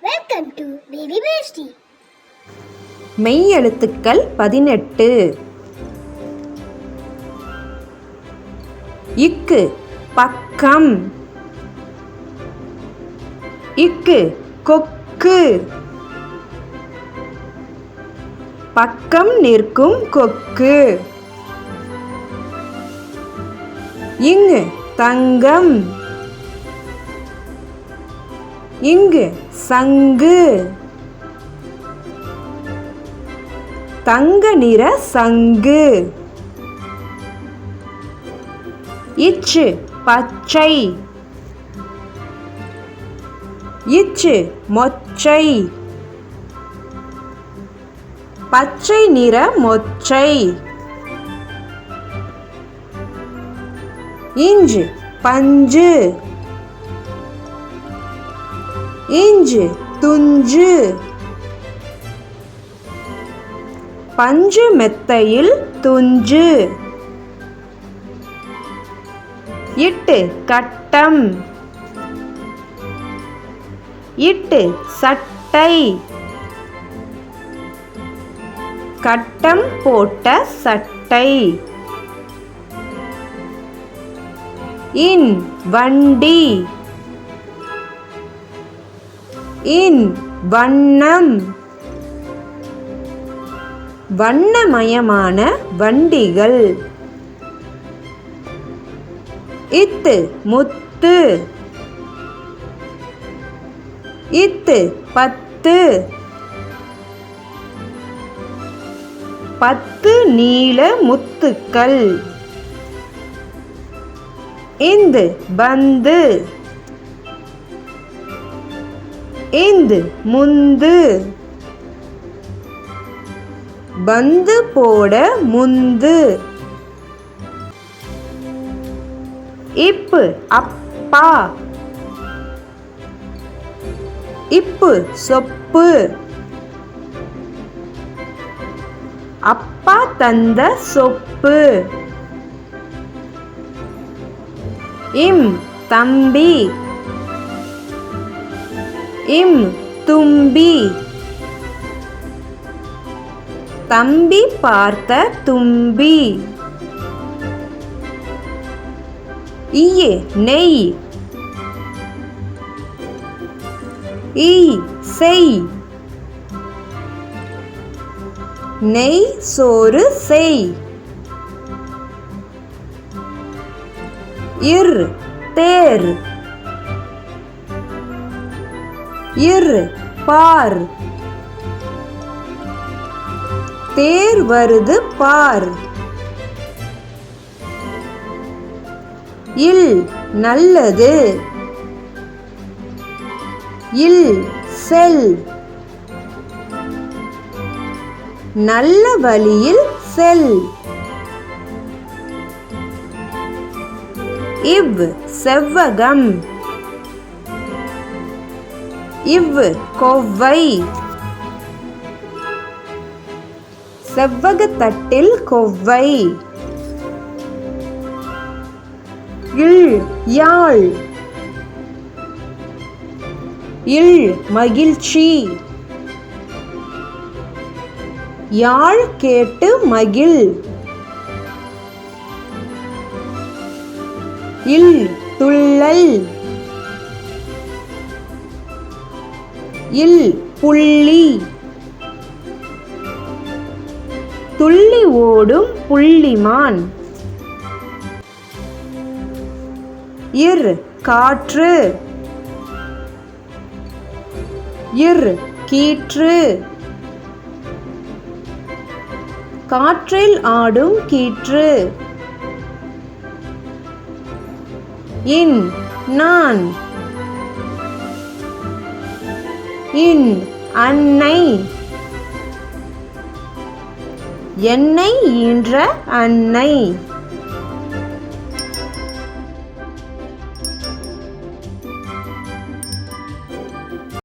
Welcome to Baby Bestie. மெய் எழுத்துக்கள் 18. இக்கு பக்கம், இக்கு கொக்கு, பக்கம் நிற்கும் கொக்கு. இங்கு தங்கம், இங்கு சங்கு, தங்க நிற சங்கு. இச்சு பச்சை, இச்சு மொச்சை, பச்சை நிற மொச்சை. இஞ்சு பஞ்சு, இஞ்சு துஞ்சு, பஞ்சு மெத்தையில் துஞ்சு. இட்டு கட்டம், இட்டு சட்டை, கட்டம் போட்ட சட்டை. இன் வண்டி, இன் வண்ணம், வண்ணமயமான வண்டிகள். இத்து முத்து, இத்து பத்து, பத்து நீல முத்துக்கள். இந்து பந்து, இந்து முந்து, பந்து போட முந்து. இப்பு அப்பா, இப்பு சொப்பு, அப்பா தந்த சொப்பு. இம் தம்பி, இம் தும்பி, தம்பி பார்த்த தும்பி. இயே நெய், ஈ செய், நெய் சோறு செய். இர் தேர், இர் பார், தேர் வருது பார். இல் நல்லது, இல் செல், நல்ல வழியில் செல். இவ் செவ்வகம், இவ் கொவ்வை, செவ்வகத்தட்டில் கொவ்வை. இல் யாழ், இல் மகிழ்ச்சி, யாழ் கேட்டு மகிழ். இல் துள்ளல், இல் புள்ளி, துள்ளி ஓடும் புள்ளிமான். இர் காற்று, இர் கீற்று, காற்றில் ஆடும் கீற்று. இன் நான், இன் அன்னை, என்னை ஈன்ற அன்னை.